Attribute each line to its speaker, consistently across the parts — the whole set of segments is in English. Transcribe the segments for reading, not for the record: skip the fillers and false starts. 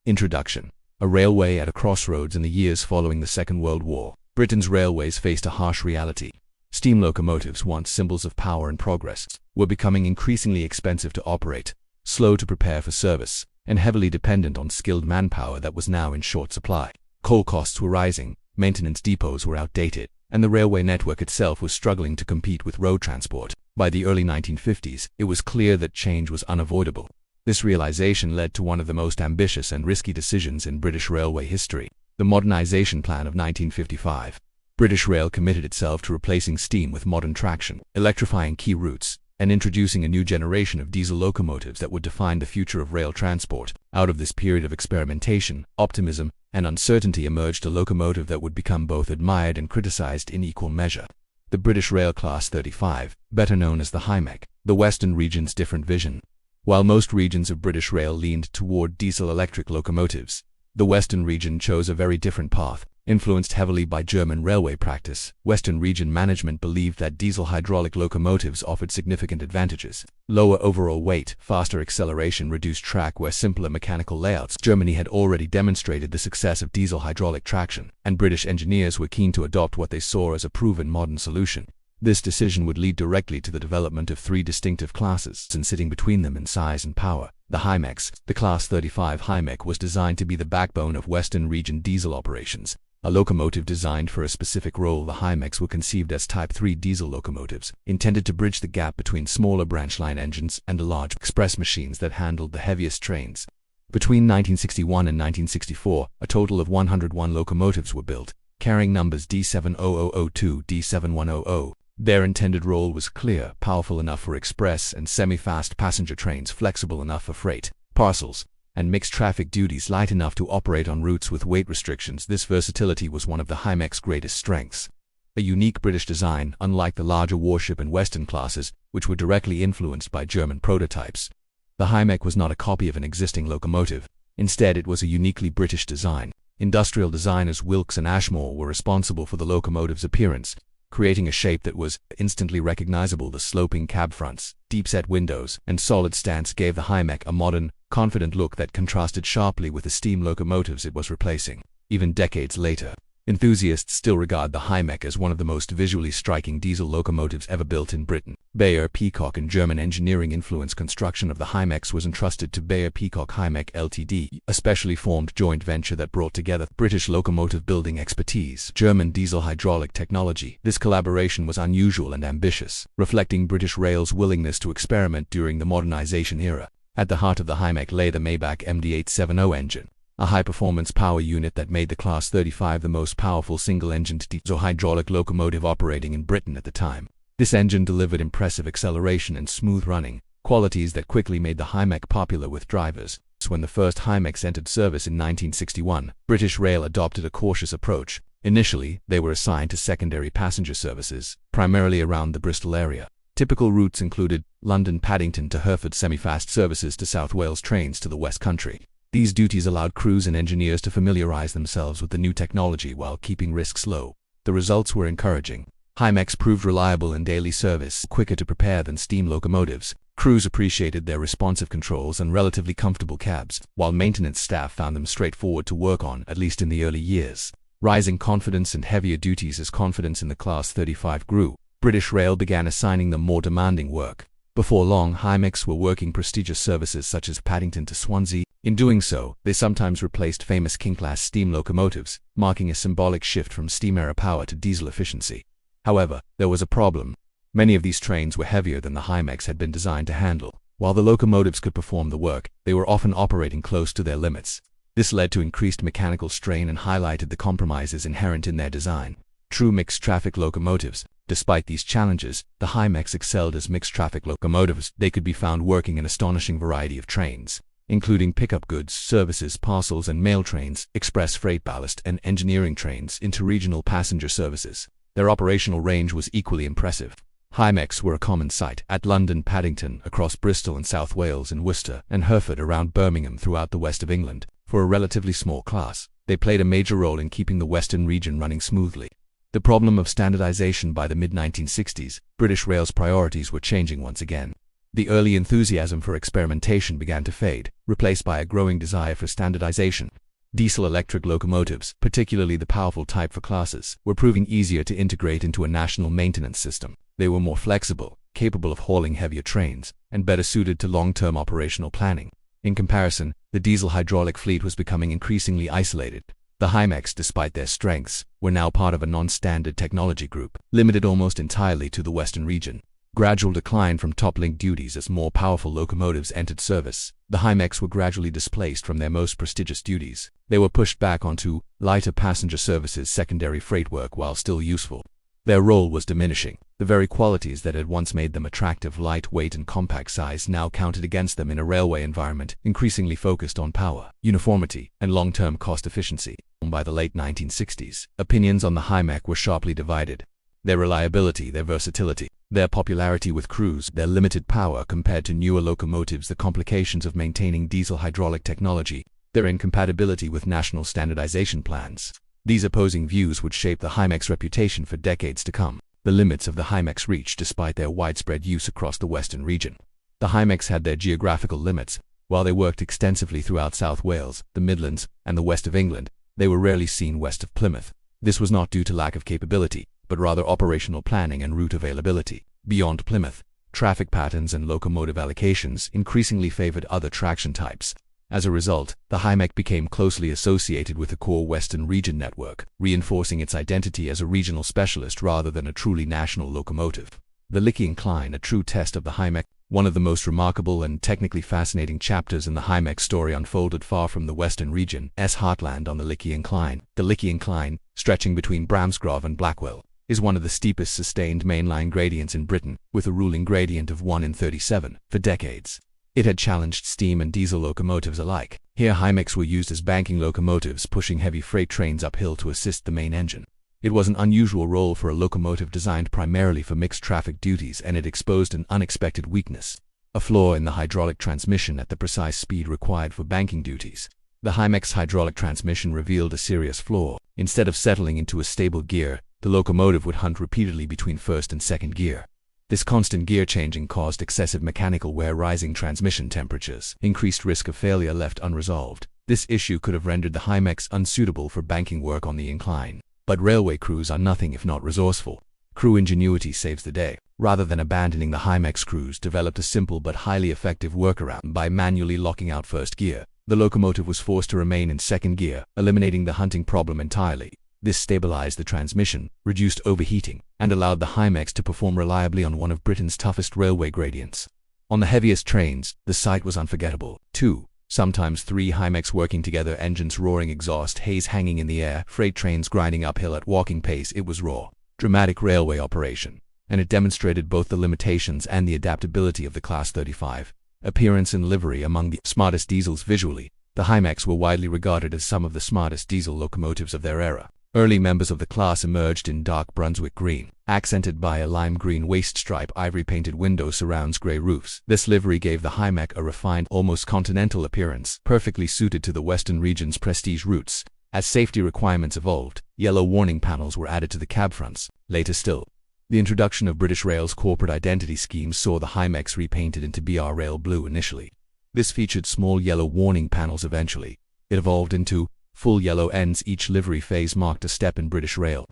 Speaker 1: Introduction. A railway at a crossroads in the years following the Second World War, Britain's railways faced a harsh reality. Steam locomotives, once symbols of power and progress, were becoming increasingly expensive to operate, slow to prepare for service, and heavily dependent on skilled manpower that was now in short supply. Coal costs were rising, maintenance depots were outdated, and the railway network itself was struggling to compete with road transport. By the early 1950s, it was clear that change was unavoidable. This realization led to one of the most ambitious and risky decisions in British railway history, the Modernization Plan of 1955. British Rail committed itself to replacing steam with modern traction, electrifying key routes, and introducing a new generation of diesel locomotives that would define the future of rail transport. Out of this period of experimentation, optimism, and uncertainty emerged a locomotive that would become both admired and criticized in equal measure. The British Rail Class 35, better known as the Hymek, the Western region's different vision. While most regions of British Rail leaned toward diesel-electric locomotives, the Western region chose a very different path. Influenced heavily by German railway practice, Western region management believed that diesel hydraulic locomotives offered significant advantages: lower overall weight, faster acceleration, reduced track wear, simpler mechanical layouts. Germany had already demonstrated the success of diesel hydraulic traction, and British engineers were keen to adopt what they saw as a proven modern solution. This decision would lead directly to the development of three distinctive classes, and sitting between them in size and power. The Hymeks. The Class 35 Hymek was designed to be the backbone of Western region diesel operations. A locomotive designed for a specific role, the Hymeks were conceived as Type 3 diesel locomotives, intended to bridge the gap between smaller branch line engines and the large express machines that handled the heaviest trains. Between 1961 and 1964, a total of 101 locomotives were built, carrying numbers D70002 to D7100. Their intended role was clear: powerful enough for express and semi-fast passenger trains, flexible enough for freight, parcels, and mixed traffic duties, light enough to operate on routes with weight restrictions. This versatility was one of the Hymek's greatest strengths. A unique British design, unlike the larger warship and Western classes, which were directly influenced by German prototypes. The Hymek was not a copy of an existing locomotive. Instead, it was a uniquely British design. Industrial designers Wilkes and Ashmore were responsible for the locomotive's appearance, creating a shape that was instantly recognizable. The sloping cab fronts, deep-set windows, and solid stance gave the Hymek a modern, confident look that contrasted sharply with the steam locomotives it was replacing. Even decades later, enthusiasts still regard the Hymek as one of the most visually striking diesel locomotives ever built in Britain. Bayer Peacock and German engineering influence. Construction of the Hymeks was entrusted to Bayer Peacock Hymek Ltd, a specially formed joint venture that brought together British locomotive building expertise, German diesel hydraulic technology. This collaboration was unusual and ambitious, reflecting British Rail's willingness to experiment during the modernization era. At the heart of the Hymek lay the Maybach MD870 engine, a high-performance power unit that made the Class 35 the most powerful single-engined diesel hydraulic locomotive operating in Britain at the time. This engine delivered impressive acceleration and smooth running, qualities that quickly made the Hymek popular with drivers. When the first Hymeks entered service in 1961, British Rail adopted a cautious approach. Initially, they were assigned to secondary passenger services, primarily around the Bristol area. Typical routes included London Paddington to Hereford, semi-fast services to South Wales, trains to the West Country. These duties allowed crews and engineers to familiarize themselves with the new technology while keeping risks low. The results were encouraging. Hymeks proved reliable in daily service, quicker to prepare than steam locomotives. Crews appreciated their responsive controls and relatively comfortable cabs, while maintenance staff found them straightforward to work on, at least in the early years. Rising confidence and heavier duties. As confidence in the Class 35 grew, British Rail began assigning them more demanding work. Before long, Hymeks were working prestigious services such as Paddington to Swansea. In doing so, they sometimes replaced famous King-class steam locomotives, marking a symbolic shift from steam-era power to diesel efficiency. However, there was a problem. Many of these trains were heavier than the Hymeks had been designed to handle. While the locomotives could perform the work, they were often operating close to their limits. This led to increased mechanical strain and highlighted the compromises inherent in their design. True mixed-traffic locomotives. Despite these challenges, the Hymeks excelled as mixed-traffic locomotives. They could be found working an astonishing variety of trains, including pickup goods, services, parcels and mail trains, express freight, ballast and engineering trains, interregional passenger services. Their operational range was equally impressive. Hymeks were a common sight at London Paddington, across Bristol and South Wales and Worcester, and Hereford around Birmingham throughout the west of England. For a relatively small class, they played a major role in keeping the Western region running smoothly. The problem of standardization. By the mid-1960s, British Rail's priorities were changing once again. The early enthusiasm for experimentation began to fade, replaced by a growing desire for standardization. Diesel-electric locomotives, particularly the powerful Type 4 classes, were proving easier to integrate into a national maintenance system. They were more flexible, capable of hauling heavier trains, and better suited to long-term operational planning. In comparison, the diesel hydraulic fleet was becoming increasingly isolated. The Hymeks, despite their strengths, were now part of a non-standard technology group, limited almost entirely to the Western region. Gradual decline from top-link duties as more powerful locomotives entered service. The Hymeks were gradually displaced from their most prestigious duties. They were pushed back onto lighter passenger services, secondary freight work, while still useful. Their role was diminishing. The very qualities that had once made them attractive, lightweight and compact size, now counted against them in a railway environment increasingly focused on power, uniformity, and long-term cost efficiency. By the late 1960s, opinions on the Hymek were sharply divided. Their reliability, their versatility, their popularity with crews, their limited power compared to newer locomotives, the complications of maintaining diesel hydraulic technology, their incompatibility with national standardization plans. These opposing views would shape the Hymeks' reputation for decades to come. The limits of the Hymeks reached despite their widespread use across the Western region. The Hymeks had their geographical limits. While they worked extensively throughout South Wales, the Midlands, and the west of England, they were rarely seen west of Plymouth. This was not due to lack of capability, but rather operational planning and route availability. Beyond Plymouth, traffic patterns and locomotive allocations increasingly favored other traction types. As a result, the Hymek became closely associated with the core Western region network, reinforcing its identity as a regional specialist rather than a truly national locomotive. The Licky Incline, a true test of the Hymek. One of the most remarkable and technically fascinating chapters in the Hymek story unfolded far from the Western region's heartland on the Licky Incline. The Licky Incline, stretching between Bramsgrove and Blackwell, is one of the steepest sustained mainline gradients in Britain, with a ruling gradient of 1 in 37. For decades, it had challenged steam and diesel locomotives alike. Here Hymeks were used as banking locomotives, pushing heavy freight trains uphill to assist the main engine. It was an unusual role for a locomotive designed primarily for mixed traffic duties, and it exposed an unexpected weakness: a flaw in the hydraulic transmission at the precise speed required for banking duties. The Hymeks hydraulic transmission revealed a serious flaw. Instead of settling into a stable gear, the locomotive would hunt repeatedly between first and second gear. This constant gear changing caused excessive mechanical wear, rising transmission temperatures, increased risk of failure left unresolved. This issue could have rendered the Hymeks unsuitable for banking work on the incline. But railway crews are nothing if not resourceful. Crew ingenuity saves the day. Rather than abandoning the Hymeks, crews developed a simple but highly effective workaround. By manually locking out first gear, the locomotive was forced to remain in second gear, eliminating the hunting problem entirely. This stabilized the transmission, reduced overheating, and allowed the Hymeks to perform reliably on one of Britain's toughest railway gradients. On the heaviest trains, the sight was unforgettable. 2, sometimes 3 Hymeks working together, engines roaring, exhaust haze hanging in the air, freight trains grinding uphill at walking pace. It was raw, dramatic railway operation, and it demonstrated both the limitations and the adaptability of the Class 35. Appearance and livery: among the smartest diesels visually, the Hymeks were widely regarded as some of the smartest diesel locomotives of their era. Early members of the class emerged in dark Brunswick green, accented by a lime green waist stripe, ivory-painted window surrounds, grey roofs. This livery gave the Hymek a refined, almost continental appearance, perfectly suited to the Western region's prestige roots. As safety requirements evolved, yellow warning panels were added to the cab fronts. Later still, the introduction of British Rail's corporate identity schemes saw the Hymeks repainted into BR Rail blue initially. This featured small yellow warning panels. Eventually, it evolved into full yellow ends. Each livery phase marked a step in British Rail's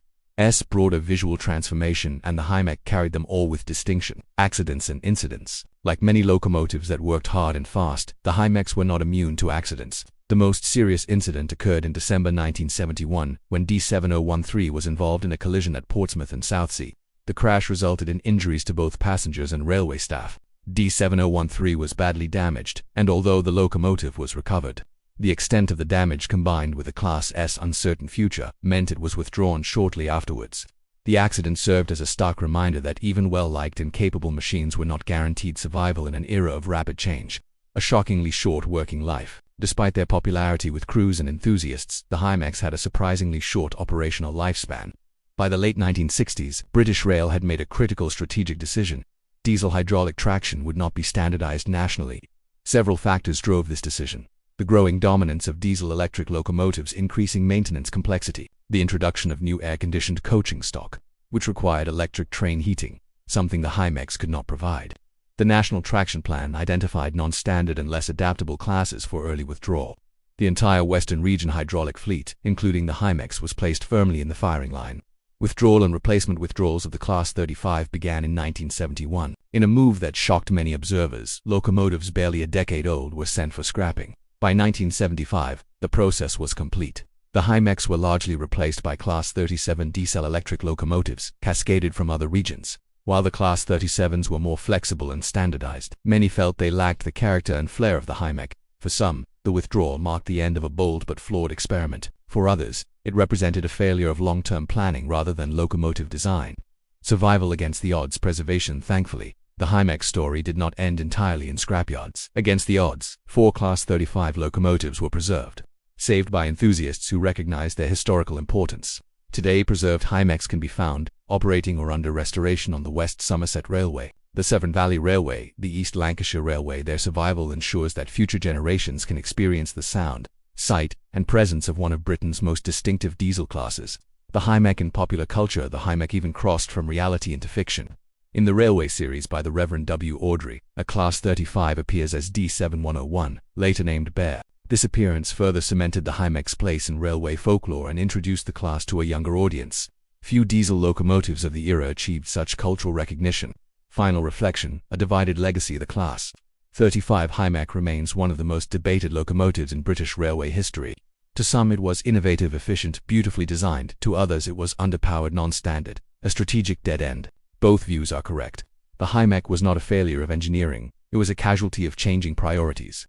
Speaker 1: broader visual transformation, and the Hymek carried them all with distinction. Accidents and incidents: like many locomotives that worked hard and fast, the Hymeks were not immune to accidents. The most serious incident occurred in December 1971, when D7013 was involved in a collision at Portsmouth and Southsea. The crash resulted in injuries to both passengers and railway staff. D7013 was badly damaged, and although the locomotive was recovered, the extent of the damage, combined with the Class S uncertain future, meant it was withdrawn shortly afterwards. The accident served as a stark reminder that even well-liked and capable machines were not guaranteed survival in an era of rapid change. A shockingly short working life. Despite their popularity with crews and enthusiasts, the Hymeks had a surprisingly short operational lifespan. By the late 1960s, British Rail had made a critical strategic decision. Diesel hydraulic traction would not be standardized nationally. Several factors drove this decision: the growing dominance of diesel-electric locomotives, increasing maintenance complexity, the introduction of new air-conditioned coaching stock, which required electric train heating, something the Hymeks could not provide, The National Traction Plan identified non-standard and less adaptable classes for early withdrawal. The entire Western Region hydraulic fleet, including the Hymeks, was placed firmly in the firing line. Withdrawal and replacement withdrawals of the Class 35 began in 1971. In a move that shocked many observers, locomotives barely a decade old were sent for scrapping. By 1975, the process was complete. The Hymeks were largely replaced by Class 37 diesel electric locomotives, cascaded from other regions. While the Class 37s were more flexible and standardized, many felt they lacked the character and flair of the Hymek. For some, the withdrawal marked the end of a bold but flawed experiment. For others, it represented a failure of long-term planning rather than locomotive design. Survival against the odds preservation. Thankfully, the Hymek story did not end entirely in scrapyards. Against the odds, 4 Class 35 locomotives were preserved, saved by enthusiasts who recognized their historical importance. Today, preserved Hymeks can be found, operating or under restoration on the West Somerset Railway, the Severn Valley Railway, the East Lancashire Railway. Their survival ensures that future generations can experience the sound, sight, and presence of one of Britain's most distinctive diesel classes. The Hymek in popular culture. The Hymek even crossed from reality into fiction. In the Railway series by the Reverend W. Awdry, a Class 35 appears as D7101, later named Bear. This appearance further cemented the Hymek's place in railway folklore and introduced the class to a younger audience. Few diesel locomotives of the era achieved such cultural recognition. Final reflection, a divided legacy. The Class 35 Hymek remains one of the most debated locomotives in British railway history. To some it was innovative, efficient, beautifully designed. To others it was underpowered, non-standard, a strategic dead end. Both views are correct. The Hymek was not a failure of engineering, it was a casualty of changing priorities.